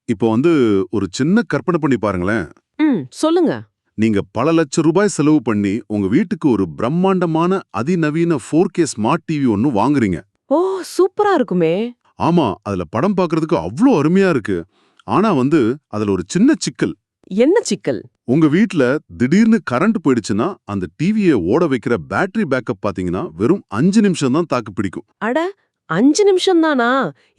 இப்போ ஒரு சின்ன கற்பனை பண்ணி பாருங்களேன். சொல்லுங்க. நீங்க பல லட்சம் ரூபாய் செலவு பண்ணி உங்க வீட்டுக்கு ஒரு பிரம்மாண்டமான அதிநவீன 4K ஸ்மார்ட் டிவி ஒன்னு வாங்குறீங்க. ஓ, சூப்பரா இருக்குமே. ஆமா, அதுல படம் பார்க்கிறதுக்கு அவ்ளோ அருமையா இருக்கு. ஆனா அதுல ஒரு சின்ன சிக்கல். என்ன சிக்கல்? உங்க வீட்ல திடீர்னு கரண்ட் போயிடுச்சுன்னா அந்த டிவியை ஓட வைக்கிற பேட்டரி பேக்கப் பாத்தீங்கன்னா வெறும் 5 நிமிஷம் தான் தாக்கு பிடிக்கும். அட, 5 நிமிஷம் தானா?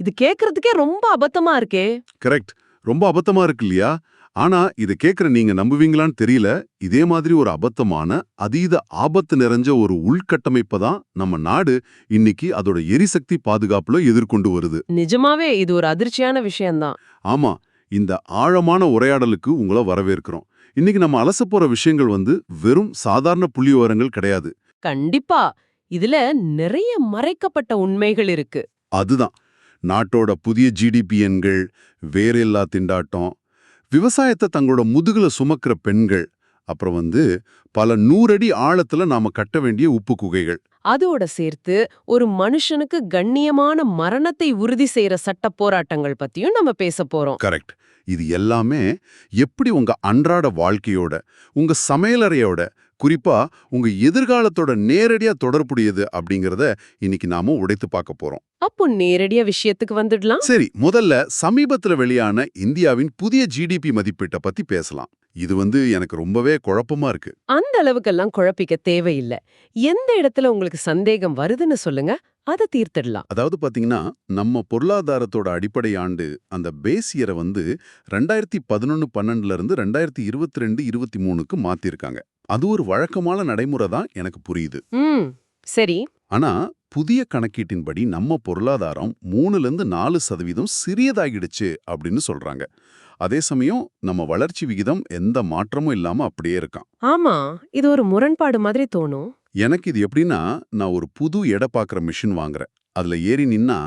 இது கேக்குறதுக்கே ரொம்ப அபத்தமா இருக்கே. கரெக்ட். ரொம்ப அபத்தமா இருக்கு இல்லையா? ஆனா இத கேக்குற நீங்க நம்புவீங்களான்னு தெரியல. இதே மாதிரி ஒரு அபத்தமான அதீத ஆபத்து நிறைஞ்ச ஒரு உள்கட்டமைப்பை தான் நம்ம நாடு இன்னைக்கு அதோட எரிசக்தி பாதுகாப்புல எதிர்கொண்டு வருது. நிஜமாவே இது ஒரு அதிர்ச்சியான விஷயம்தான். ஆமா, இந்த ஆழமான உரையாடலுக்கு உங்களை வரவேற்கிறோம். இன்னைக்கு நம்ம அலச போற விஷயங்கள் வெறும் சாதாரண புள்ளிவிவரங்கள் கிடையாது. கண்டிப்பா. இதுல நிறைய மறைக்கப்பட்ட உண்மைகள் இருக்கு. அதுதான் நாட்டோட புதிய ஜிடிபி எண்கள், வேறில்லா திண்டாட்டம், விவசாயத்தை தங்களோட முதுகுல சுமக்கிற பெண்கள், அப்புறம் பல 100 அடி ஆழத்துல நாம கட்ட வேண்டிய உப்பு குகைகள். அதோட சேர்த்து ஒரு மனுஷனுக்கு கண்ணியமான மரணத்தை உறுதி செய்யற சட்ட போராட்டங்கள் பத்தியும் நம்ம பேச போறோம். கரெக்ட். இது எல்லாமே எப்படி உங்க அன்றாட வாழ்க்கையோட, உங்க சமையலறையோட, குறிப்பா உங்க எதிர்காலத்தோட நேரடியா தொடர்புடையது அப்படிங்கறத இன்னைக்கு நாம உடைத்து பார்க்க போறோம். அப்போ நேரடியா விஷயத்துக்கு வந்துடலாம். சரி, முதல்ல சமீபத்துல வெளியான இந்தியாவின் புதிய ஜிடிபி மதிப்பீட்டை பத்தி பேசலாம். இது எனக்கு ரொம்பவே குழப்பமா இருக்கு. அந்த அளவுக்கெல்லாம் குழப்பிக்க தேவையில்லை. எந்த இடத்துல உங்களுக்கு சந்தேகம் வருதுன்னு சொல்லுங்க, அதை தீர்த்திடலாம். அதாவது பாத்தீங்கன்னா, நம்ம பொருளாதாரத்தோட அடிப்படை ஆண்டு அந்த பேஸ் இயரை 2011-12ல இருந்து 2022-23க்கு மாத்திருக்காங்க. அது ஒரு வழக்கமான நடைமுறை தான், எனக்கு புரியுது. சரி. ஆனா புதிய கணக்கீட்டின்படி நம்ம பொருளாதாரம் 3-4% சிறியதாகிடுச்சு அப்படின்னு சொல்றாங்க. அதே சமயம் நம்ம வளர்ச்சி விகிதம் எந்த மாற்றமும் இல்லாம அப்படியே இருக்கான். ஆமா, இது ஒரு முரண்பாடு மாதிரி தோணும். எனக்கு இது எப்படின்னா, நான் ஒரு புது எடை பார்க்குற மிஷின் வாங்குறேன். அதுல ஏறி நின்னா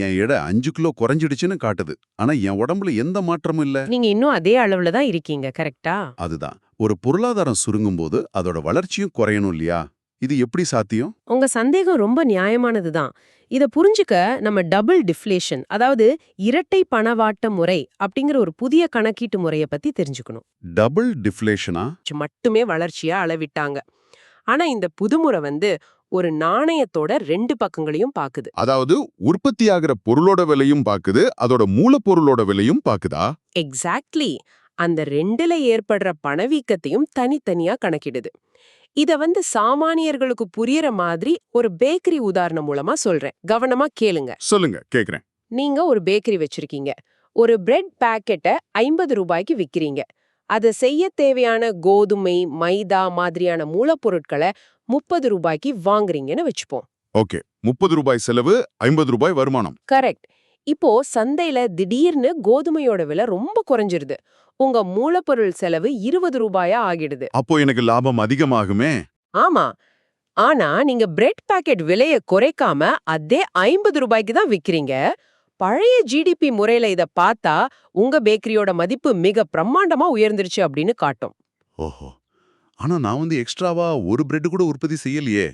என் எடை 5 கிலோ குறைஞ்சிடுச்சுன்னு காட்டுது. ஆனா என் உடம்புல எந்த மாற்றமும் இல்ல. நீங்க இன்னும் அதே அளவுல தான் இருக்கீங்க, கரெக்டா? அதுதான், ஒரு பொருளாதாரம் சுருங்கும் போது அதோட வளர்ச்சியும் குறையணும் இல்லையா? இது எப்படி சாத்தியம்? உங்க சந்தேகம் ரொம்ப நியாயமானதுதான். இத புரிஞ்சுக்க நம்ம டபுள் டிஃப்ளேஷன், அதாவது இரட்டை பணவாட்ட முறை அப்படிங்கிற ஒரு புதிய கணக்கீட்டு முறைய பத்தி தெரிஞ்சுக்கணும். டபுள் டிஃப்ளேஷனா? மட்டுமே வளர்ச்சியா அளவிட்டாங்க. ஆனா இந்த புதுமுறை ஒரு நாணயத்தோட 2 பக்கங்களையும் பாக்குது. அதாவது உற்பத்தியாகிற பொருளோட விலையும் பாக்குது, அதோட மூலப்பொருளோட விலையும் பாக்குதா? எக்ஸாக்ட்லி. அந்த 2ல ஏற்படுற பணவீக்கத்தையும் தனித்தனியா கணக்கிடுது. இத சாமானியர்களுக்கு புரியற மாதிரி ஒரு பேக்கரி உதாரணம் மூலமா சொல்றேன். கவனமா கேளுங்க. சொல்லுங்க, கேக்குறேன். நீங்க ஒரு பேக்கரி வச்சிருக்கீங்க. ஒரு பிரெட் பாக்கெட்டை 50 ரூபாய்க்கு விக்கிறீங்க. அதை செய்ய தேவையான கோதுமை, மைதா மாதிரியான மூலப்பொருட்களை 30 ரூபாய்க்கு வாங்குறீங்கன்னு வச்சுப்போம். ஓகே, 30 ரூபாய் செலவு, 50 ரூபாய் வருமானம். கரெக்ட். இப்போ சந்தையில திடீர்னு கோதுமையோட விலை ரொம்ப குறைஞ்சிருது. உங்க மூலப்பொருள் செலவு 20 ரூபாயா ஆகிடுது. அப்போ எனக்கு லாபம் அதிகமாகுமே. ஆமா. ஆனா நீங்க பிரெட் பாக்கெட் விலைய குறைக்காம அதே 50 ரூபாய்க்கு தான் விக்கிறீங்க. பழைய ஜிடிபி முறையில இத பார்த்தா உங்க பேக்கரியோட மதிப்பு மிக பிரம்மாண்டமா உயர்ந்துருச்சு அப்படின்னு காட்டும். ஓஹோ, ஆனா நான் எக்ஸ்ட்ராவா ஒரு பிரெட் கூட உற்பத்தி செய்யலையே.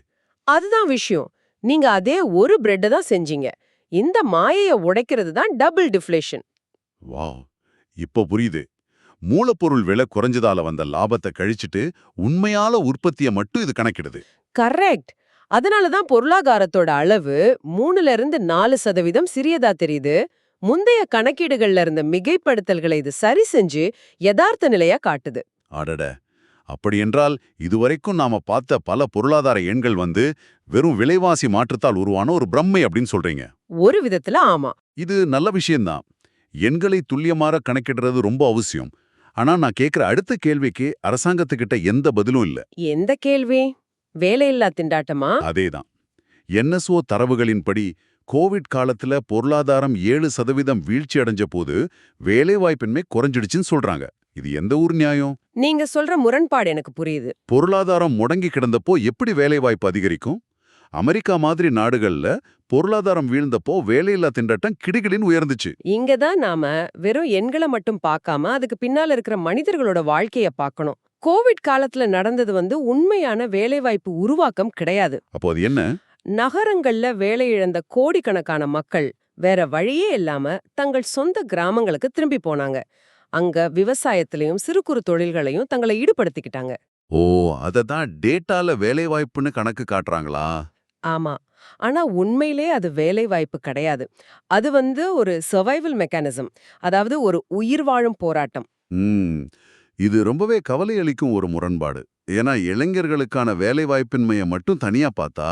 அதுதான் விஷயம். நீங்க அதே ஒரு பிரெட் தான் செஞ்சீங்க. இந்த மாயைய உடைக்கிறது தான் டபுள் டிஃப்ளேஷன். வாவ், இப்போ புரியுது. மூலப்பொருள் விலை குறைஞ்சதால வந்த லாபத்தை கழிச்சிட்டு உண்மையால உற்பத்தியை மட்டும் இது கணக்கிடுது. கரெக்ட். அதனாலதான் பொருளாதாரத்தோட அளவு 3-4% சிறியதா தெரியுது. முந்தைய கணக்கீடுகள்ல இருந்த மிகைப்படுத்தல்களை இது சரி செஞ்சு யதார்த்த நிலையா காட்டுது. அடட, அப்படியென்றால் இதுவரைக்கும் நாம பார்த்த பல பொருளாதார எண்கள் வெறும் விலைவாசி மாற்றத்தால் உருவான ஒரு பிரம்மை அப்படின்னு சொல்றீங்க? ஒரு விதத்துல ஆமா. இது நல்ல விஷயம்தான். எண்களை துல்லியமாக கணக்கிடுறது ரொம்ப அவசியம். ஆனா நான் கேட்கிற அடுத்த கேள்விக்கு அரசாங்கத்துக்கிட்ட எந்த பதிலும் இல்ல. எந்த கேள்வி? வேலையில்லா திண்டாட்டமா? அதேதான். என்எஸ்ஓ தரவுகளின்படி கோவிட் காலத்துல பொருளாதாரம் 7% வீழ்ச்சி அடைஞ்ச போது வேலைவாய்ப்பின்மை குறைஞ்சிடுச்சுன்னு சொல்றாங்க. இது எந்த ஊர் நியாயம்? நீங்க சொல்ற முரண்பாடு எனக்கு புரியுது. பொருளாதாரம் முடங்கி கிடந்தப்போ எப்படி வேலைவாய்ப்பு அதிகரிக்கும்? அமெரிக்கா மாதிரி நாடுகள்ல பொருளாதாரம் வீழ்ந்தப்போ வேலையில்லா திண்டாட்டம் கிடுகிடுன்னு உயர்ந்துச்சு. இங்கதான் நாம வெறும் எண்களை மட்டும் பார்க்காம அதுக்கு பின்னால இருக்கிற மனிதர்களோட வாழ்க்கைய பார்க்கணும். கோவிட் காலத்துல நடந்தது உண்மையான வேலைவாய்ப்பு உருவாக்கம் கிடையாது. அப்போ அது என்ன? நகரங்கள்ல வேலை இழந்த கோடிக்கணக்கான மக்கள் வேற வழியே இல்லாம தங்கள் சொந்த கிராமங்களுக்கு திரும்பி போனாங்க. அங்க விவசாயத்திலையும் சிறு குறு தொழில்களையும் தங்களை ஈடுபடுத்திக்கிட்டாங்க. ஓ, அததான் டேட்டால வேலைவாய்ப்புன்னு கணக்கு காட்டுறாங்களா? ஆமா. ஆனா உண்மையிலே அது வேலை வாய்ப்பு கிடையாது. அது ஒரு சர்வைவல் மெக்கானிசம். அதாவது ஒரு உயிர் வாழும் போராட்டம். ம். இது ரொம்பவே கவலை அளிக்கும் ஒரு முரண்பாடு. ஏன்னா இளைஞர்களுக்கான வேலைவாய்ப்பின்மையை மட்டும் தனியா பார்த்தா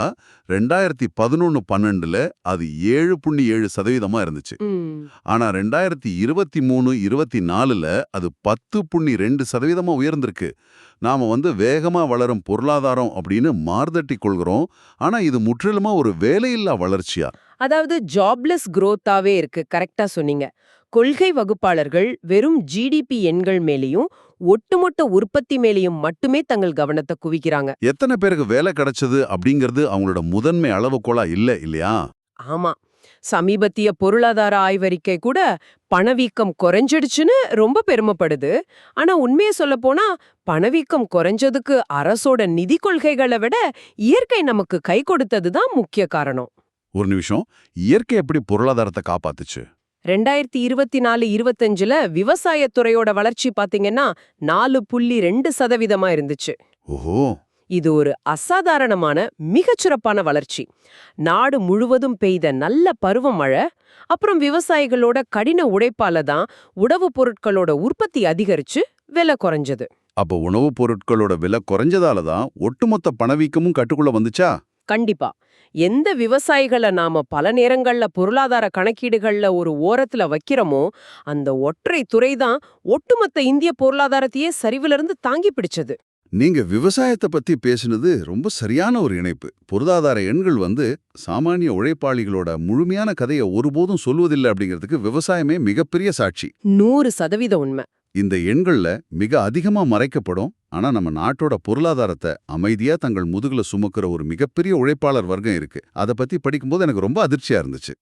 2011-12ல அது 7.7% இருந்துச்சு. ம். ஆனா 2023-24ல அது 10.2% உயர்ந்திருக்கு. நாம வேகமா வளரும் பொருளாதாரம் அப்படின்னு மார்தட்டி கொள்கிறோம். ஆனா இது முற்றிலுமா ஒரு வேலையில்லா வளர்ச்சியா? அதாவது ஜாப்லெஸ் growth-ஆவே இருக்கு. கரெக்ட்டா சொன்னீங்க. கொள்கை வகுப்பாளர்கள் வெறும் ஜிடிபி எண்கள் மேலேயும் ஒட்டுமொத்த உற்பத்தி மேலேயும் மட்டுமே தங்கள் கவனத்தை குவிக்கிறாங்க. எத்தனை பேருக்கு வேலை கிடைச்சது அப்படிங்கிறது அவங்களோட முதன்மை அளவுகோலா இல்லையா? ஆமா. சமீபத்திய பொருளாதார ஆய்வறிக்கை கூட பணவீக்கம் குறைஞ்சிடுச்சுன்னு ரொம்ப பெருமைப்படுது. ஆனா உண்மையை சொல்லப்போனா பணவீக்கம் குறைஞ்சதுக்கு அரசோட நிதி கொள்கைகளை விட இயற்கை நமக்கு கை கொடுத்தது தான் முக்கிய காரணம். ஒரு நிமிஷம், இயற்கை எப்படி பொருளாதாரத்தை காப்பாத்துச்சு? 2024-25ல விவசாயத்துறையோட வளர்ச்சி பாத்தீங்கன்னா 4.2% இருந்துச்சு. ஓஹோ. இது ஒரு அசாதாரணமான மிகச்சிறப்பான வளர்ச்சி. நாடு முழுவதும் பெய்த நல்ல பருவமழை, அப்புறம் விவசாயிகளோட கடின உழைப்பால தான் உணவுப் பொருட்களோட உற்பத்தி அதிகரிச்சு விலை குறைஞ்சது. அப்ப உணவுப் பொருட்களோட விலை குறைஞ்சதால தான் ஒட்டுமொத்த பணவீக்கமும் கட்டுக்குள்ள வந்துச்சா? கண்டிப்பா. எந்த விவசாயிகளை நாம பல நேரங்கள்ல பொருளாதார கணக்கீடுகள்ல ஒரு ஓரத்துல வைக்கிறோமோ, அந்த ஒற்றை துறைதான் ஒட்டுமொத்த இந்திய பொருளாதாரத்தையே சரிவிலிருந்து தாங்கி பிடிச்சது. நீங்க விவசாயத்தை பத்தி பேசினது ரொம்ப சரியான ஒரு இணைப்பு. பொருளாதார எண்கள் சாமானிய உழைப்பாளிகளோட முழுமையான கதையை ஒருபோதும் சொல்வதில்லை அப்படிங்கிறதுக்கு விவசாயமே மிகப்பெரிய சாட்சி. 100% உண்மை. இந்த எண்கள்ல மிக அதிகமா மறைக்கப்படும். ஆனா நம்ம நாட்டோட பொருளாதாரத்தை அமைதியா தங்கள் முதுகுல சுமக்கிற ஒரு மிகப்பெரிய உழைப்பாளர் வர்க்கம் இருக்கு. அதை பத்தி படிக்கும்போது எனக்கு ரொம்ப அதிர்ச்சியா இருந்துச்சு.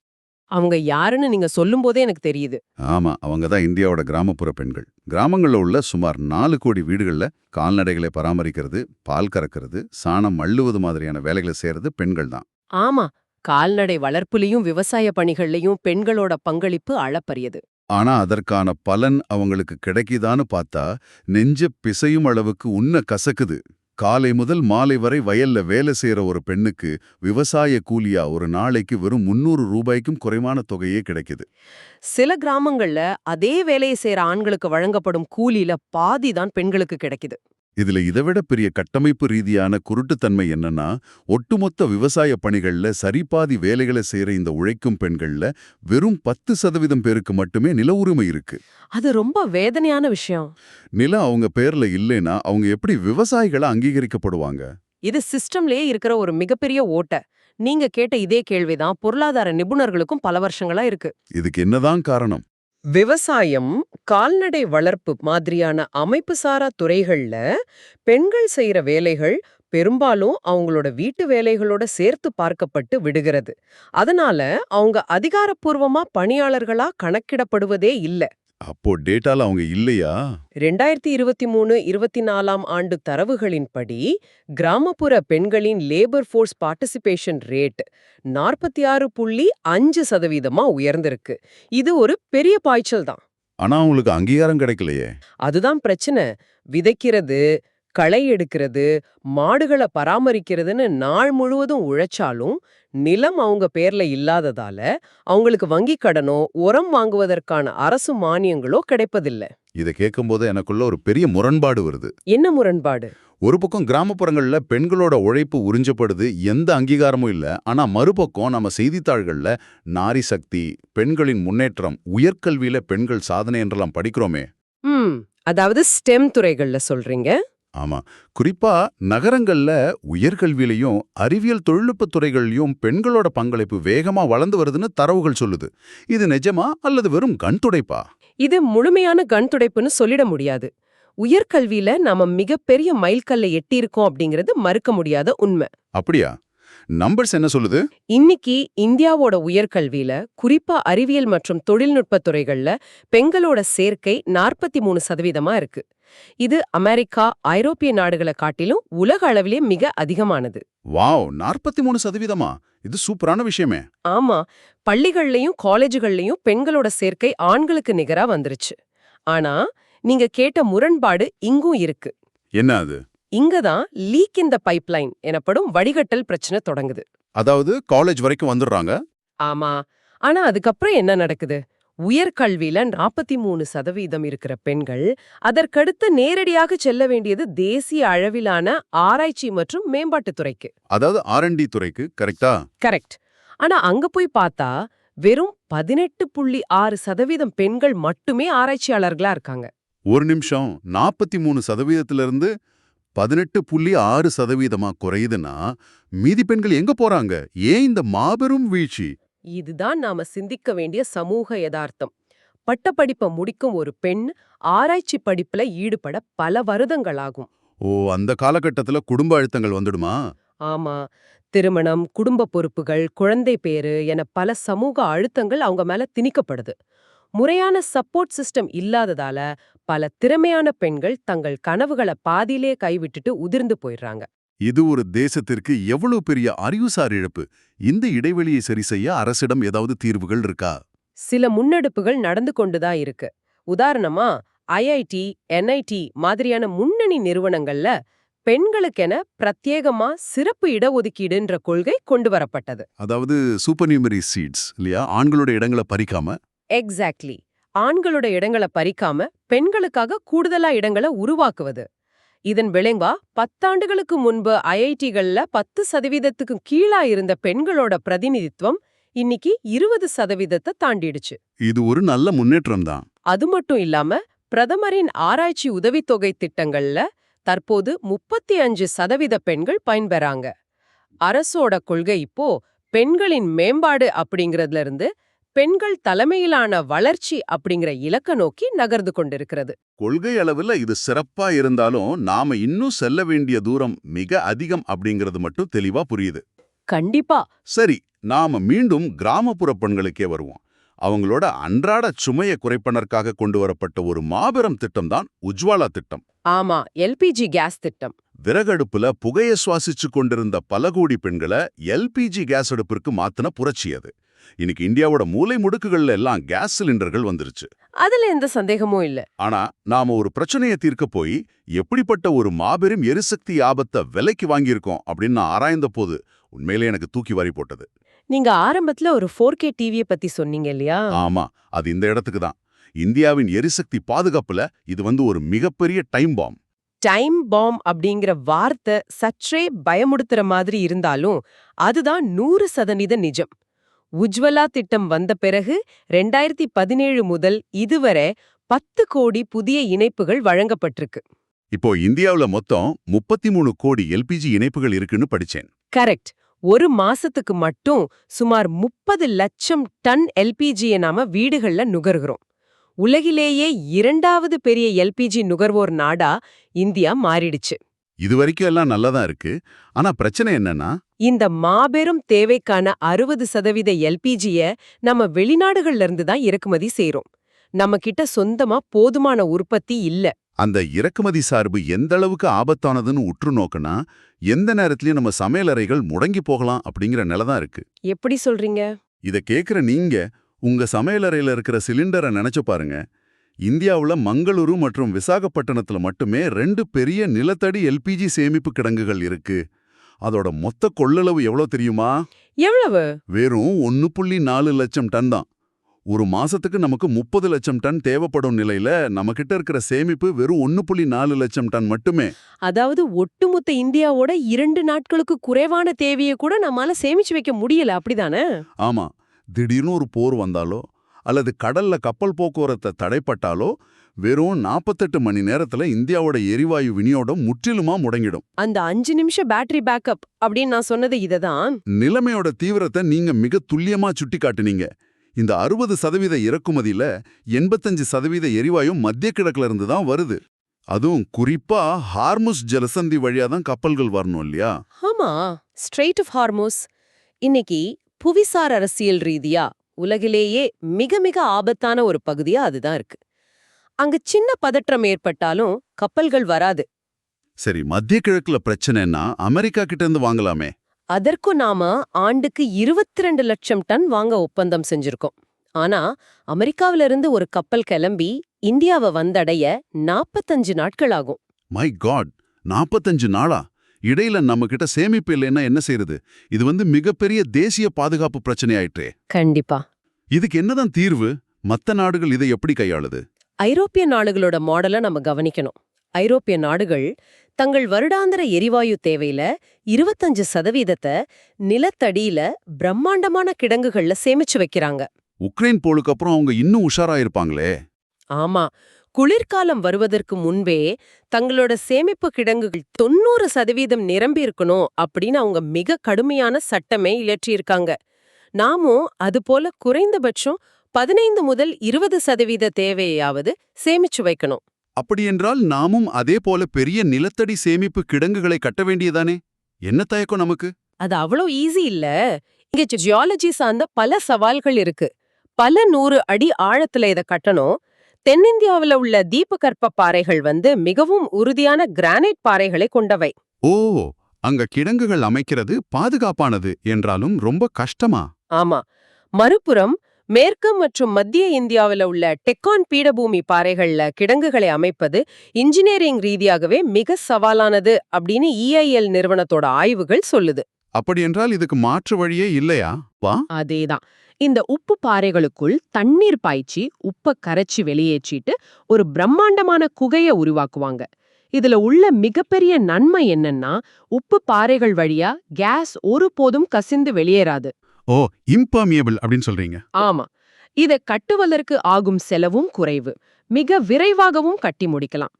அவங்க யாருன்னு நீங்க சொல்லும் போதே எனக்கு தெரியுது. ஆமா, அவங்க தான் இந்தியாவோட கிராமப்புற பெண்கள். கிராமங்கள்ல உள்ள சுமார் 4 கோடி வீடுகள்ல கால்நடைகளை பராமரிக்கிறது, பால் கறக்கிறது, சாணம் அள்ளுவது மாதிரியான வேலைகளை செய்யறது பெண்கள் தான். ஆமா, கால்நடை வளர்ப்புலயும் விவசாய பணிகள்லயும் பெண்களோட பங்களிப்பு அளப்பரியது. ஆனா அதற்கான பலன் அவங்களுக்கு கிடைக்குதான்னு பார்த்தா நெஞ்ச பிசையும் அளவுக்கு உன்ன கசக்குது. காலை முதல் மாலை வரை வயல்ல வேலை செய்யற ஒரு பெண்ணுக்கு விவசாய கூலியா ஒரு நாளைக்கு வெறும் 300 ரூபாய்க்கும் குறைவான தொகையே கிடைக்குது. சில கிராமங்கள்ல அதே வேலையை செய்யற ஆண்களுக்கு வழங்கப்படும் கூலியில பாதி தான் பெண்களுக்கு கிடைக்குது. இதுல இதைவிட பெரிய கட்டமைப்பு ரீதியான குருட்டுத்தன்மை என்னன்னா, ஒட்டுமொத்த விவசாய பணிகள்ல சரிபாதி வேலைகளை செய்யற இந்த உழைக்கும் பெண்கள்ல வெறும் 10% பேருக்கு மட்டுமே நில உரிமை இருக்கு. அது ரொம்ப வேதனையான விஷயம். நிலம் அவங்க பேர்ல இல்லைன்னா அவங்க எப்படி விவசாயிகளா அங்கீகரிக்கப்படுவாங்க? இது சிஸ்டம்லயே இருக்கிற ஒரு மிகப்பெரிய ஓட்டை. நீங்க கேட்ட இதே கேள்விதான் பொருளாதார நிபுணர்களுக்கும் பல வருஷங்களா இருக்கு. இதுக்கு என்னதான் காரணம்? விவசாயம், கால்நடை வளர்ப்பு மாதிரியான அமைப்புசாரா துறைகள்ல பெண்கள் செய்யற வேலைகள் பெரும்பாலும் அவங்களோட வீட்டு வேலைகளோட சேர்த்து பார்க்கப்பட்டு விடுகிறது. அதனால அவங்க அதிகாரப்பூர்வமா பணியாளர்களா கணக்கிடப்படுவதே இல்ல. அப்போ டேட்டால அவங்க இல்லையா? 2023-24 ஆண்டு தரவுகளின்படி கிராமப்புற பெண்களின் லேபர் ஃபோர்ஸ் பார்ட்டிசிபேஷன் ரேட் 46.5% உயர்ந்திருக்கு. இது ஒரு பெரிய பாய்ச்சல் தான். ஆனா அவங்களுக்கு அங்கீகாரம் கிடைக்கலையே. அதுதான் பிரச்சனை. விதைக்கிறது, களை எடுக்கிறது, மாடுகளை பராமரிக்கிறதுன்னு நாள் முழுவதும் உழைச்சாலும் நிலம் அவங்க பேர்ல இல்லாததால அவங்களுக்கு வங்கிக் கடனோ உரம் வாங்குவதற்கான அரசு மானியங்களோ கிடைப்பதில்லை. இதை கேட்கும்போது எனக்குள்ள ஒரு பெரிய முரண்பாடு வருது. என்ன முரண்பாடு? ஒரு பக்கம் கிராமப்புறங்கள்ல பெண்களோட உழைப்பு உறிஞ்சப்படுது, எந்த அங்கீகாரமும் இல்ல. ஆனா மறுபக்கம் நம்ம செய்தித்தாள்கள்ல நாரி சக்தி, பெண்களின் முன்னேற்றம், உயர்கல்வியில பெண்கள் சாதனை என்றெல்லாம் படிக்கிறோமே. அதாவது ஸ்டெம் துறைகள்ல சொல்றீங்க? ஆமா, குறிப்பா நகரங்கள்ல உயர்கல்வியிலையும் அறிவியல் தொழில்நுட்ப துறைகள்லயும் பெண்களோட பங்களிப்பு வேகமா வளர்ந்து வருதுன்னு தரவுகள் சொல்லுது. இது நிஜமா அல்லது வெறும் கண் துடைப்பா? இது முழுமையான கண் துடைப்புன்னு சொல்லிட முடியாது. உயர்கல்வியில நாம மிகப்பெரிய மைல்கல்லை எட்டியிருக்கோம் அப்படிங்கிறது மறுக்க முடியாத உண்மை. அப்படியா? நம்பர்ஸ் என்ன சொல்லுது? இன்னைக்கு இந்தியாவோட உயர்கல்வியில குறிப்பா அறிவியல் மற்றும் தொழில்நுட்பத் துறைகள்ல பெண்களோட சேர்க்கை 43% இருக்கு. இது அமெரிக்கா, ஐரோப்பிய நாடுகளை காட்டிலும் உலக அளவிலே மிக அதிகமானது. வாவ், 43%? இது சூப்பரான விஷயமே. ஆமா, பள்ளிகள்லயும் காலேஜுகள்லயும் பெண்களோட சேர்க்கை ஆண்களுக்கு நிகரா வந்துருச்சு. ஆனா நீங்க கேட்ட முரண்பாடு இங்கும் இருக்கு. என்ன அது? இங்கதான் லீக் இன் த பைப்லைன் எனப்படும் வடிகட்டல் பிரச்சனை தொடங்குது. அதாவது காலேஜ் வரைக்கும் வந்துடுறாங்க. ஆமா, ஆனா அதுக்கப்புறம் என்ன நடக்குது? உயர்கல்வியில 43% இருக்கிற பெண்கள் அதற்கடுத்து நேரடியாக செல்ல வேண்டியது தேசிய அளவிலான ஆராய்ச்சி மற்றும் மேம்பாட்டுத் துறைக்கு. அதாவது R&D துறைக்கு, கரெக்டா? கரெக்ட். ஆனா அங்க போய் பார்த்தா வெறும் 18.6% பெண்கள் மட்டுமே ஆராய்ச்சியாளர்களா இருக்காங்க. ஒரு நிமிஷம், 43%லிருந்து 18.6% குறையுதுன்னா மீதி பெண்கள் எங்க போறாங்க? ஏன் இந்த மாபெரும் வீழ்ச்சி? இதுதான் நாம சிந்திக்க வேண்டிய சமூக யதார்த்தம். பட்டப்படிப்பை முடிக்கும் ஒரு பெண் ஆராய்ச்சி படிப்புல ஈடுபட பல வருடங்களாகும். ஓ, அந்த காலகட்டத்துல குடும்ப அழுத்தங்கள் வந்துடுமா? ஆமா, திருமணம், குடும்ப பொறுப்புகள், குழந்தை பேறு என பல சமூக அழுத்தங்கள் அவங்க மேல திணிக்கப்படுது. முறையான சப்போர்ட் சிஸ்டம் இல்லாததால பல திறமையான பெண்கள் தங்கள் கனவுகளை பாதியிலே கைவிட்டுட்டு உதிர்ந்து போயிடுறாங்க. இது ஒரு தேசத்திற்கு எவ்வளவு பெரிய அறிவுசார் இழப்பு. இந்த இடைவெளியை சரி செய்ய அரசிடம் ஏதாவது தீர்வுகள் இருக்கா? சில முன்னெடுப்புகள் நடந்து கொண்டுதான் இருக்கு. உதாரணமா ஐஐடி, NIT மாதிரியான முன்னணி நிறுவனங்கள்ல பெண்களுக்கென பிரத்யேகமா சிறப்பு இடஒதுக்கீடுன்ற கொள்கை கொண்டு வரப்பட்டது. அதாவது சூப்பர் நியூமரி சீட்ஸ் இல்லையா? ஆண்களோட இடங்களை பறிக்காம. எக்ஸாக்ட்லி. ஆண்களோட இடங்களை பறிக்காம பெண்களுக்காக கூடுதலா இடங்களை உருவாக்குவது. இதன் விளைவா 10 ஆண்டுகளுக்கு முன்பு ஐஐடிகள்ல 10% கீழா இருந்த பெண்களோட பிரதிநிதித்துவம் இன்னைக்கு 20% தாண்டிடுச்சு. இது ஒரு நல்ல முன்னேற்றம் தான். அது மட்டும் இல்லாம பிரதமரின் ஆராய்ச்சி உதவித்தொகை திட்டங்கள்ல தற்போது 35% பெண்கள் பயன்பெறாங்க. அரசோட கொள்கை இப்போ பெண்களின் மேம்பாடு அப்படிங்கறதுல இருந்து பெண்கள் தலைமையிலான வளர்ச்சி அப்படிங்கிற இலக்க நோக்கி நகர்ந்து கொண்டிருக்கிறது. கொள்கை அளவுல இது சிறப்பா இருந்தாலும் நாம இன்னும் செல்ல வேண்டிய தூரம் மிக அதிகம் அப்படிங்கிறது மட்டும் தெளிவா புரியுது. கண்டிப்பா. சரி, நாம மீண்டும் கிராமப்புற பெண்களுக்கே வருவோம். அவங்களோட அன்றாட சுமையை குறைப்பதற்காக கொண்டு வரப்பட்ட ஒரு மாபெரும் திட்டம் தான் உஜ்வாலா திட்டம். ஆமா, எல்பிஜி கேஸ் திட்டம். விறகடுப்புல புகையை சுவாசிச்சு கொண்டிருந்த பல கோடி பெண்களை LPG கேஸ் அடுப்பிற்கு மாத்தின புரட்சி அது. இன்னைக்கு இந்தியாவோட மூலை முடுக்குகள்ல எல்லாம் கேஸ் சிலிண்டர்கள் வந்துருச்சு. அதுல எந்த சந்தேகமும் இல்ல. ஆனா நாம ஒரு பிரச்சனையை தீர்க்க போய் எப்படிப்பட்ட ஒரு மாபெரும் எரிசக்தி ஆபத்தை விலைக்கு வாங்கியிருக்கோம் அப்படின்னு நான் ஆராய்ந்த போது உண்மையிலே எனக்கு தூக்கி வாரி போட்டது. நீங்க ஆரம்பத்துல ஒரு 4K டிவியை பத்தி சொன்னீங்க இல்லையா? ஆமா, அது இந்த இடத்துக்கு தான். இந்தியாவின் எரிசக்தி பாதுகாப்புல இது ஒரு மிகப்பெரிய டைம் பாம். டைம் பாம் அப்படிங்கிற வார்த்தை சற்றே பயமுடுத்துற மாதிரி இருந்தாலும் அதுதான் 100% நிஜம். உஜ்வலா திட்டம் வந்த பிறகு 2017 முதல் இதுவரை 10 கோடி புதிய இணைப்புகள் வழங்கப்பட்டிருக்கு. இப்போ இந்தியாவுல மொத்தம் 33 கோடி LPG இணைப்புகள் இருக்குன்னு படிச்சேன். கரெக்ட். ஒரு மாசத்துக்கு மட்டும் சுமார் 30 லட்சம் டன் LPG-யை நாம வீடுகள்ல நுகர்கிறோம். உலகிலேயே 2வது பெரிய LPG நுகர்வோர் நாடா இந்தியா மாறிடுச்சு. இதுவரைக்கும் எல்லாம் நல்லதா இருக்கு. ஆனா பிரச்சனை என்னன்னா, இந்த மாபெரும் தேவைக்கான 60% LPG-ய நம்ம வெளிநாடுகள்ல இருந்து தான் இறக்குமதி செய்றோம். நம்ம கிட்ட சொந்தமா போதுமான உற்பத்தி இல்ல. அந்த இறக்குமதி சார்பு எந்த அளவுக்கு ஆபத்தானதுன்னு உற்று நோக்கினா எந்த நேரத்திலயும் நம்ம சமையலறைகள் முடங்கி போகலாம் அப்படிங்கிற நிலை தான் இருக்கு. எப்படி சொல்றீங்க? இத கேக்குற நீங்க உங்க சமையலறையில இருக்கிற சிலிண்டரை நினைச்சு பாருங்க. இந்தியாவுல மங்களூரு மற்றும் விசாகப்பட்டினத்துல மட்டுமே 2 பெரிய நிலத்தடி LPG சேமிப்பு கிடங்குகள் இருக்கு. அதோட மொத்த கொள்ளளவு எவ்வளவு தெரியுமா? எவ்வளவு? வெறும் 1.4 லட்சம் டன் தான். ஒரு மாசத்துக்கு நமக்கு 30 லட்சம் டன் தேவைப்படும் நிலையில நம்ம கிட்ட இருக்கிற சேமிப்பு வெறும் 1.4 லட்சம் டன் மட்டுமே. அதாவது ஒட்டுமொத்த இந்தியாவோட 2 நாட்களுக்கு குறைவான தேவையை கூட நம்மால சேமிச்சு வைக்க முடியல, அப்படிதானே? ஆமா, திடீர்னு ஒரு போர் வந்தாலோ அல்லது கடல்ல கப்பல் போக்குவரத்தை தடைப்பட்டாலோ வெறும் 48 மணி நேரத்துல இந்தியாவோட எரிவாயு விநியோகம் முற்றிலுமா முடங்கிடும். அந்த 5 நிமிஷம் பேட்டரி பேக்கப் அப்படின்னு நான் சொன்னது இததான். நிலைமையோட தீவிரத்தை நீங்க மிக துல்லியமா சுட்டி காட்டுனீங்க. இந்த 60% இறக்குமதியில 85% எரிவாயு மத்திய கிழக்குல இருந்து தான் வருது. அதுவும் குறிப்பா ஹார்முஸ் ஜலசந்தி வழியா தான் கப்பல்கள் வரணும் இல்லையா? ஆமா, ஸ்ட்ரெய்ட் ஆஃப் ஹார்மோஸ் இன்னைக்கு புவிசார் அரசியல் ரீதியா உலகிலேயே மிக மிக ஆபத்தான ஒரு பகுதியா அதுதான் இருக்கு. அங்க சின்ன பதற்றம் ஏற்பட்டாலும் கப்பல்கள் வராது. சரி, மத்திய கிழக்குல பிரச்சனைன்னா அமெரிக்கா கிட்ட இருந்து வாங்கலாமே. அதற்கும் நாம ஆண்டுக்கு 22 லட்சம் டன் வாங்க ஒப்பந்தம் செஞ்சிருக்கோம். ஆனா அமெரிக்காவில இருந்து ஒரு கப்பல் கிளம்பி இந்தியாவை வந்தடைய 45 நாட்கள் ஆகும். மை காட், 45 நாளா? இடையில நம்ம கிட்ட சேமிப்பு இல்லைன்னா என்ன செய்யறது? இது மிகப்பெரிய தேசிய பாதுகாப்பு பிரச்சனை ஆயிற்றே. கண்டிப்பா. இதுக்கு என்னதான் தீர்வு? மத்த நாடுகள் இதை எப்படி கையாளுது? ஐரோப்பிய நாடுகளோட மாடலை நம்ம கவனிக்கணும். ஐரோப்பிய நாடுகள் தங்கள் வருடாந்திர எரிவாயு தேவையில 25% நிலத்தடியில பிரம்மாண்டமான கிடங்குகள்ல சேமிச்சு வைக்கிறாங்க. உக்ரைன் போலுக்கு அப்புறம் அவங்க இன்னும் உஷாரா இருப்பாங்களே. ஆமா, குளிர்காலம் வருவதற்கு முன்பே தங்களோட சேமிப்பு கிடங்குகள் 90% நிரம்பி இருக்கணும் அப்படின்னு அவங்க மிக கடுமையான சட்டமே இயற்றியிருக்காங்க. நாமும் அதுபோல குறைந்தபட்சம் 15 முதல் 20% தேவையாவது சேமிச்சு வைக்கணும். அப்படியென்றால் நாமும் அதே போல பெரிய நிலத்தடி சேமிப்பு கிடங்குகளை கட்ட வேண்டியதானே? என்ன தயக்கம் நமக்கு? அது அவ்வளோ ஈஸி இல்ல. இங்க ஜியாலஜி சார்ந்த பல சவால்கள் இருக்கு. பல 100 அடி ஆழத்துல இத கட்டணும். தென்னிந்தியாவுல உள்ள தீபகற்ப பாறைகள் மிகவும் உறுதியான கிரானைட் பாறைகளை கொண்டவை. ஓ, அங்க கிடங்குகள் அமைக்கிறது பாதுகாப்பானது என்றாலும் ரொம்ப கஷ்டமா? ஆமா. மறுபுறம் மேற்கு மற்றும் மத்திய இந்தியாவுல உள்ள டெக்கான் பீடபூமி பாறைகள்ல கிடங்குகளை அமைப்பது இன்ஜினியரிங் ரீதியாகவே மிக சவாலானது அப்படின்னு EIL நிறுவனத்தோட ஆய்வுகள் சொல்லுது. அப்படியென்றால் இதுக்கு மாற்று வழியே இல்லையா? வா. அதேதான். இந்த உப்பு பாறைகளுக்குள் தண்ணீர் பாய்ச்சி உப்ப கரைச்சி வெளியேற்றிட்டு ஒரு பிரம்மாண்டமான குகைய உருவாக்குவாங்க. இதுல உள்ள மிகப்பெரிய நன்மை என்னன்னா, உப்பு பாறைகள் வழியா கேஸ் ஒருபோதும் கசிந்து வெளியேறாது. ஓ, இம்பர்மியபிள் அப்படின்னு சொல்றீங்க. ஆமா. இத கட்டுவதற்கு ஆகும் செலவும் குறைவு. மிக விரைவாகவும் கட்டி முடிக்கலாம்.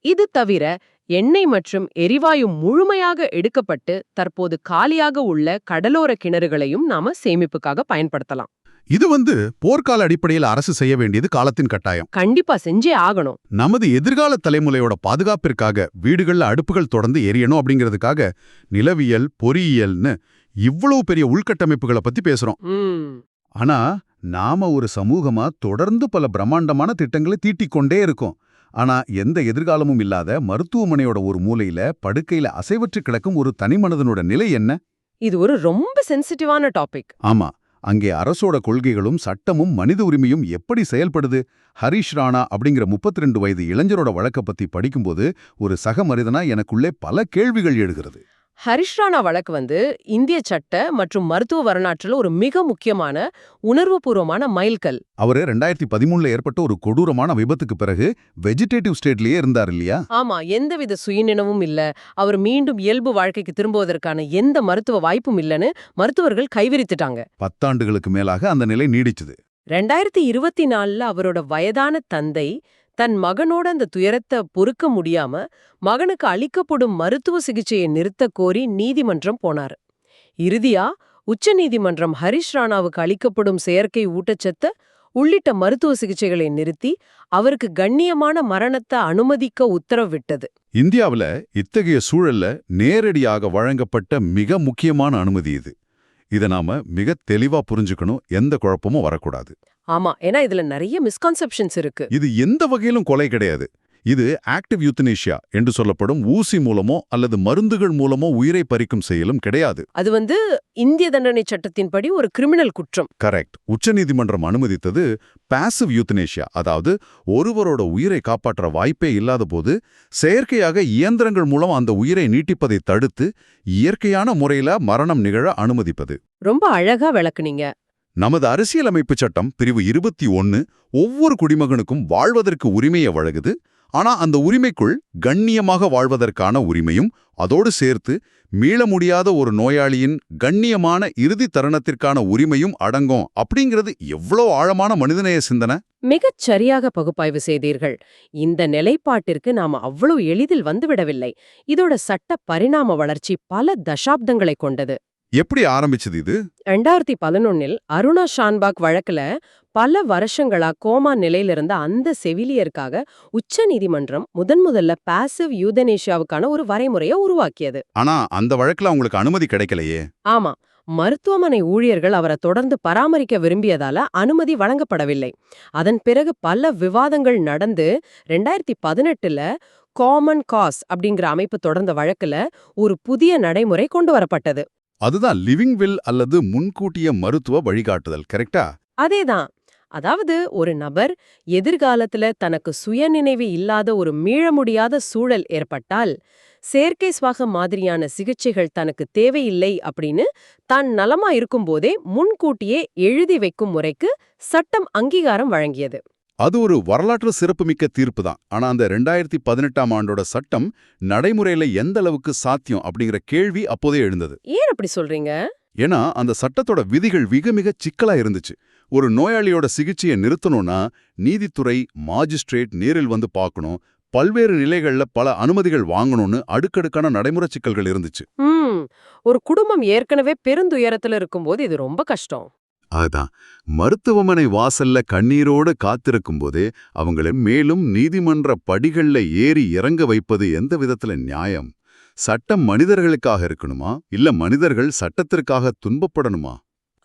இது தவிர எண்ணெய் மற்றும் எரிவாயு முழுமையாக எடுக்கப்பட்டு தற்போது காலியாக உள்ள கடலோர கிணறுகளையும் நாம சேமிப்புக்காக பயன்படுத்தலாம். இது போர்க்கால அடிப்படையில் அரசு செய்ய வேண்டியது காலத்தின் கட்டாயம். கண்டிப்பா செஞ்சே ஆகணும். நமது எதிர்கால தலைமுறையோட பாதுகாப்பிற்காக வீடுகள்ல அடுப்புகள் தொடர்ந்து எரியணும் அப்படிங்கிறதுக்காக நிலவியல், பொறியியல்னு இவ்வளவு பெரிய உள்கட்டமைப்புகளை பத்தி பேசுறோம். ஆனா நாம ஒரு சமூகமா தொடர்ந்து பல பிரம்மாண்டமான திட்டங்களை தீட்டிக்கொண்டே இருக்கோம். ஆனா எந்த எதிர்காலமும் இல்லாத மருத்துவமனையோட ஒரு மூலையில படுக்கையில அசைவற்று கிடக்கும் ஒரு தனிமனிதனோட நிலை என்ன? இது ஒரு ரொம்ப சென்சிட்டிவான டாபிக். ஆமா, அங்கே அரசோட கொள்கைகளும் சட்டமும் மனித உரிமையும் எப்படி செயல்படுது? ஹரிஷ் ராணா அப்படிங்கிற 32 வயது இளைஞரோட வழக்க பத்தி படிக்கும்போது ஒரு சக மனிதனா எனக்குள்ளே பல கேள்விகள் எழுகிறது. ஹரிஷ் ராணா வழக்கு இந்திய சட்ட மற்றும் மருத்துவ வரலாற்றில் ஒரு மிக முக்கியமான உணர்வுபூர்வமான மைல்கல். அவரு 2013 ஏற்பட்ட ஒரு கொடூரமான விபத்துக்கு பிறகு வெஜிடேட்டிவ் ஸ்டேட்லயே இருந்தார் இல்லையா? ஆமா, எந்தவித சுயநினைவும் இல்ல. அவர் மீண்டும் இயல்பு வாழ்க்கைக்கு திரும்புவதற்கான எந்த மருத்துவ வாய்ப்பும் இல்லைன்னு மருத்துவர்கள் கைவிரித்துட்டாங்க. 10 ஆண்டுகளுக்கு மேலாக அந்த நிலை நீடிச்சது. 2024 அவரோட வயதான தந்தை தன் மகனோட அந்த துயரத்தை பொறுக்க முடியாம மகனுக்கு அளிக்கப்படும் மருத்துவ சிகிச்சையை நிறுத்த கோரி நீதிமன்றம் போனார். இறுதியா உச்ச நீதிமன்றம் ஹரிஷ் ராணாவுக்கு அளிக்கப்படும் செயற்கை ஊட்டச்சத்து உள்ளிட்ட மருத்துவ சிகிச்சைகளை நிறுத்தி அவருக்கு கண்ணியமான மரணத்தை அனுமதிக்க உத்தரவிட்டது. இந்தியாவுல இத்தகைய சூழல்ல நேரடியாக வழங்கப்பட்ட மிக முக்கியமான அனுமதி இது. இத நாம மிக தெளிவா புரிஞ்சுக்கணும். எந்த குழப்பமும் வரக்கூடாது. ஆமா, ஏன்னா இதுல நிறைய மிஸ்கான்செப்ஷன்ஸ் இருக்கு. இது எந்த வகையிலும் கொலை கிடையாது. இது ஆக்டிவ் யூத்தனேஷியா என்று சொல்லப்படும் ஊசி மூலமோ அல்லது மருந்துகள் மூலமோ உயிரை பறிக்கும் செயலும் கிடையாது. அது இந்திய தண்டனை சட்டத்தின்படி ஒரு கிரிமினல் குற்றம். கரெக்ட். உச்சநீதிமன்றம் அனுமதித்தது பாசிவ் யூத்தனேஷியா, அதாவது ஒருவரோட உயிரை காப்பாற்ற வாய்ப்பே இல்லாத போது செயற்கையாக இயந்திரங்கள் மூலம் அந்த உயிரை நீட்டிப்பதை தடுத்து இயற்கையான முறையில மரணம் நிகழ அனுமதிப்பது. ரொம்ப அழகா விளக்குனீங்க. நமது அரசியலமைப்பு சட்டம் பிரிவு 21 ஒவ்வொரு குடிமகனுக்கும் வாழ்வதற்கு உரிமையை வழங்குது. ஆனா அந்த உரிமைக்குள் கண்ணியமாக வாழ்வதற்கான உரிமையும் அதோடு சேர்த்து மீள முடியாத ஒரு நோயாளியின் கண்ணியமான இறுதி தருணத்திற்கான உரிமையும் அடங்கும். அப்படிங்கிறது எவ்வளோ ஆழமான மனிதநேய சிந்தனை! மிகச் சரியாக பகுப்பாய்வு செய்தீர்கள். இந்த நிலைப்பாட்டிற்கு நாம அவ்வளவு எளிதில் வந்துவிடவில்லை. இதோட சட்ட பரிணாம வளர்ச்சி பல தசாப்தங்களை கொண்டது. எப்படி ஆரம்பிச்சது இது? 2011 அருணா ஷான்பாக் வழக்குல பல வருஷங்களா கோமா நிலையில இருந்த அந்த செவிலியருக்காக உச்ச நீதிமன்றம் முதல்ல பாசிவ் யூதனேஷியாவுக்கான ஒரு வரைமுறையை உருவாக்கியது. ஆனா அந்த வழக்குல அவங்களுக்கு அனுமதி கிடைக்கலையே. ஆமா, மருத்துவமனை ஊழியர்கள் அவரை தொடர்ந்து பராமரிக்க விரும்பியதால அனுமதி வழங்கப்படவில்லை. அதன் பிறகு பல விவாதங்கள் நடந்து 2018ல காமன் காஸ் அப்படிங்கிற அமைப்பு தொடர்ந்த வழக்குல ஒரு புதிய நடைமுறை கொண்டு வரப்பட்டது. அதுதான் லிவிங் வில் அல்லது முன்கூட்டிய மருத்துவ வழிகாட்டுதல், கரெக்டா? அதேதான். அதாவது ஒரு நபர் எதிர்காலத்துல தனக்கு சுயநினைவு இல்லாத ஒரு மீள முடியாத சூழல் ஏற்பட்டால், செயற்கை சுவாச மாதிரியான சிகிச்சைகள் தனக்கு தேவையில்லை அப்படின்னு தான் நலமா இருக்கும்போதே முன்கூட்டியே எழுதி வைக்கும் முறைக்கு சட்டம் அங்கீகாரம் வழங்கியது. அது ஒரு வரலாற்று சிறப்புமிக்க தீர்ப்பு தான். ஆனா அந்த 2018ஆம் ஆண்டோட சட்டம் நடைமுறையில எந்த அளவுக்கு சாத்தியம் அப்படிங்கிற கேள்வி அப்போதே எழுந்தது. ஏன் அப்படி சொல்றீங்க? ஏன்னா அந்த சட்டத்தோட விதிகள் மிக சிக்கலா இருந்துச்சு. ஒரு நோயாளியோட சிகிச்சையை நிறுத்தணும்னா நீதித்துறை, மாஜிஸ்ட்ரேட் நேரில் வந்து பார்க்கணும், பல்வேறு நிலைகள்ல பல அனுமதிகள் வாங்கணும்னு அடுக்கடுக்கான நடைமுறை சிக்கல்கள் இருந்துச்சு. ஒரு குடும்பம் ஏற்கனவே பெருந்துயரத்துல இருக்கும்போது இது ரொம்ப கஷ்டம். அதுதான் மருத்துவமனை வாசல்ல கண்ணீரோடு காத்திருக்கும்போதே அவங்கள மேலும் நீதிமன்ற படிகள்ல ஏறி இறங்க வைப்பது எந்த விதத்துல நியாயம்? சட்டம் மனிதர்களுக்காக இருக்கணுமா, இல்ல மனிதர்கள் சட்டத்திற்காக துன்பப்படணுமா?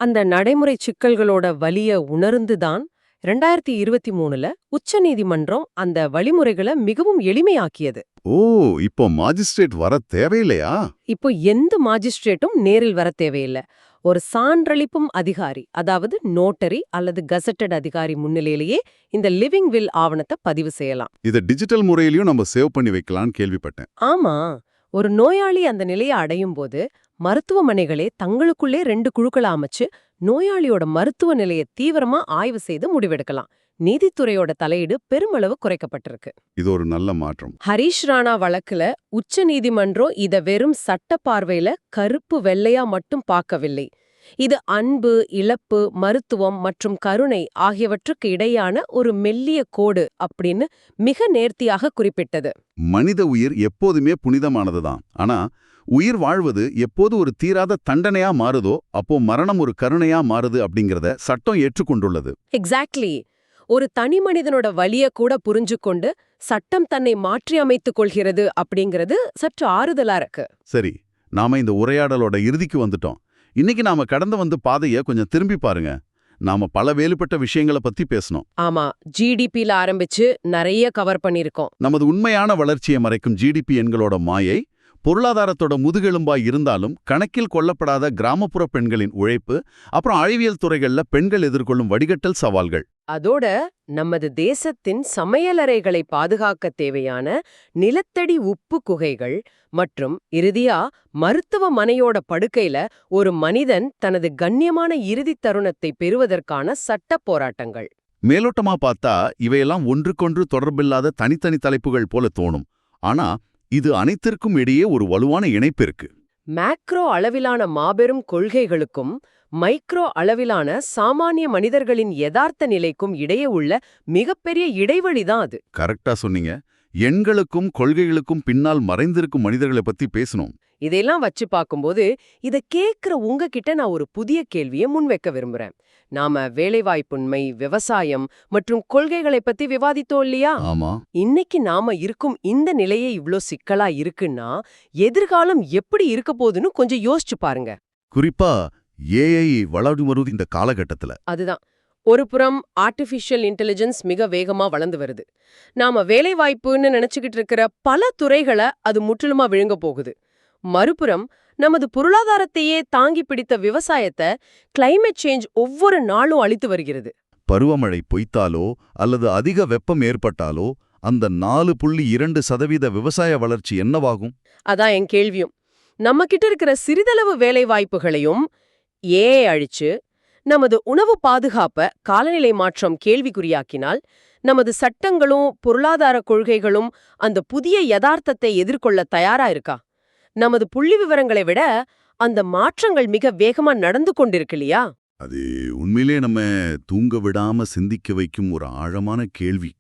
அந்த நடைமுறை சிக்கல்களோட வலிய உணர்ந்துதான் 2023ல உச்சநீதிமன்றம் அந்த வழிமுறைகளை மிகவும் எளிமையாக்கியது. ஓ, இப்போ மாஜிஸ்ட்ரேட் வர தேவையில்லையா? இப்போ எந்த மாஜிஸ்ட்ரேட்டும் நேரில் வர தேவையில்லை. ஒரு சான்றளிப்பும் அதிகாரி, அதாவது நோட்டரி அல்லது கசட்டட் அதிகாரி முன்னிலையிலேயே இந்த லிவிங் வில் ஆவணத்தை பதிவு செய்யலாம். இதை டிஜிட்டல் முறையிலயும் நம்ம சேவ் பண்ணி வைக்கலாம்னு கேள்விப்பட்டேன். ஆமா, ஒரு நோயாளி அந்த நிலையை அடையும் போது மருத்துவமனைகளே தங்களுக்குள்ளே 2 குழுக்களை அமைச்சு நோயாளியோட மருத்துவ நிலையை தீவிரமா ஆய்வு செய்து முடிவெடுக்கலாம். நீதித்துறையோட தலையீடு பெருமளவு குறைக்கப்பட்டிருக்கு. இது ஒரு நல்ல மாற்றம். ஹரீஷ் ராணா வழக்குல உச்ச நீதிமன்றம் இத வெறும் சட்ட பார்வையில கருப்பு வெள்ளையா மட்டும் பார்க்கவில்லை. இது அன்பு, இழப்பு, மருத்துவம் மற்றும் கருணை ஆகியவற்றுக்கு இடையான ஒரு மெல்லிய கோடு அப்படின்னு மிக நேர்த்தியாக குறிப்பிட்டது. மனித உயிர் எப்போதுமே புனிதமானதுதான். ஆனா உயிர் வாழ்வது எப்போது ஒரு தீராத தண்டனையா மாறுதோ அப்போ மரணம் ஒரு கருணையா மாறுது அப்படிங்கறத சட்டம் ஏற்றுக்கொண்டுள்ளது. எக்ஸாக்ட்லி. ஒரு தனி மனிதனோட வலிய கூட புரிஞ்சுக்கொண்டு சட்டம் தன்னை மாற்றி அமைத்துக் கொள்கிறது அப்படிங்கிறது சற்று ஆறுதலா இருக்கு. சரி, நாம இந்த உரையாடலோட இறுதிக்கு வந்துட்டோம். இன்னைக்கு நாம கடந்து வந்த பாதைய கொஞ்சம் திரும்பி பாருங்க. நாம பல வேறுபட்ட விஷயங்களை பத்தி பேசணும். ஆமா, ஜிடிபில ஆரம்பிச்சு நிறைய கவர் பண்ணிருக்கோம். நமது உண்மையான வளர்ச்சியை மறைக்கும் ஜிடிபி எண்களோட மாயை, பொருளாதாரத்தோட முதுகெலும்பாய் இருந்தாலும் கணக்கில் கொள்ளப்படாத கிராமப்புற பெண்களின் உழைப்பு, அப்புறம் அழிவியல் துறைகள்ல பெண்கள் எதிர்கொள்ளும் வடிகட்டல் சவால்கள். அதோட நமது தேசத்தின் சமையலறைகளை பாதுகாக்க தேவையான நிலத்தடி உப்பு குகைகள் மற்றும் இறுதியா மருத்துவமனையோட படுக்கையில ஒரு மனிதன் தனது கண்ணியமான இறுதித் தருணத்தை பெறுவதற்கான சட்ட போராட்டங்கள். மேலோட்டமா பார்த்தா இவையெல்லாம் ஒன்றுக்கொன்று தொடர்பில்லாத தனித்தனி தலைப்புகள் போல தோணும். ஆனா இது அனைத்திற்கும் இடையே ஒரு வலுவான இணைப்பு இருக்கு. மேக்ரோ அளவிலான மாபெரும் கொள்கைகளுக்கும் மைக்ரோ அளவிலான சாமானிய மனிதர்களின் யதார்த்த நிலைக்கும் இடையே உள்ள மிகப்பெரிய இடைவெளிதான் அது. கரெக்டா சொன்னீங்க. எண்களுக்கும் கொள்கைகளுக்கும் பின்னால் மறைந்திருக்கும் மனிதர்களை பத்தி பேசணும். இதையெல்லாம் வச்சு பார்க்கும்போது இத கேட்கிற உங்ககிட்ட நான் ஒரு புதிய கேள்வியை முன்வைக்க விரும்புறேன். நாம வேலைவாய்ப்பின்மை, விவசாயம் மற்றும் கொள்கைகளை பத்தி விவாதித்தோம் இல்லையா? ஆமா. இன்னைக்கு நாம இருக்கும் இந்த நிலையே இவ்ளோ சிக்கலா இருக்குன்னா எதிர்காலம் எப்படி இருக்க போகுதுன்னு கொஞ்சம் யோசிச்சு பாருங்க. குறிப்பா ஏஐ வளர்ந்து வருது இந்த காலகட்டத்துல. அதுதான். ஒரு புறம் ஆர்டிஃபிஷியல் இன்டெலிஜென்ஸ் மிக வேகமா வளர்ந்து வருது. நாம வேலைவாய்ப்புன்னு நினைச்சுக்கிட்டு இருக்கிற பல துறைகளை அது முற்றிலுமா விழுங்க போகுது. மறுபுறம் நமது பொருளாதாரத்தையே தாங்கி பிடித்த விவசாயத்தை கிளைமேட் சேஞ்ச் ஒவ்வொரு நாளும் அளித்து வருகிறது. பருவமழை பொய்த்தாலோ அல்லது அதிக வெப்பம் ஏற்பட்டாலோ அந்த 4.2% விவசாய வளர்ச்சி என்னவாகும்? அதான் என் கேள்வியும். நம்ம கிட்ட இருக்கிற சிறிதளவு வேலை வாய்ப்புகளையும் ஏஐ அழிச்சு நமது உணவு பாதுகாப்ப காலநிலை மாற்றம் கேள்விக்குறியாக்கினால் நமது சட்டங்களும் பொருளாதார கொள்கைகளும் அந்த புதிய யதார்த்தத்தை எதிர்கொள்ள தயாரா இருக்கா? நமது புள்ளி விவரங்களை விட அந்த மாற்றங்கள் மிக வேகமா நடந்து கொண்டிருக்கு இல்லையா? அது உண்மையிலே நம்ம தூங்க விடாம சிந்திக்க வைக்கும் ஒரு ஆழமான கேள்வி.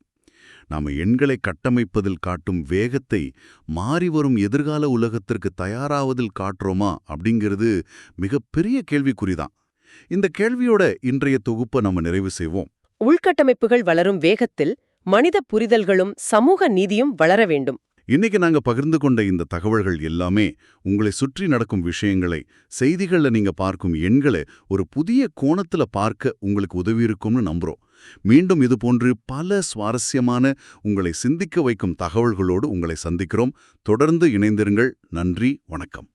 நாம எண்களை கட்டமைப்பதில் காட்டும் வேகத்தை மாறிவரும் எதிர்கால உலகத்திற்கு தயாராவதில் காட்டுறோமா அப்படிங்கிறது மிகப்பெரிய கேள்விக்குறிதான். இந்த கேள்வியோட இன்றைய தொகுப்பை நம்ம நிறைவு செய்வோம். உள்கட்டமைப்புகள் வளரும் வேகத்தில் மனித புரிதல்களும் சமூக நீதியும் வளர வேண்டும். இன்னைக்கு நாங்க பகிர்ந்து கொண்ட இந்த தகவல்கள் எல்லாமே உங்களை சுற்றி நடக்கும் விஷயங்களை, செய்திகள்ல நீங்க பார்க்கும் எண்களை ஒரு புதிய கோணத்துல பார்க்க உங்களுக்கு உதவி இருக்கும்னு நம்புறோம். மீண்டும் இதுபோன்று பல சுவாரஸ்யமான, உங்களை சிந்திக்க வைக்கும் தகவல்களோடு உங்களை சந்திக்கிறோம். தொடர்ந்து இணைந்திருங்கள். நன்றி, வணக்கம்.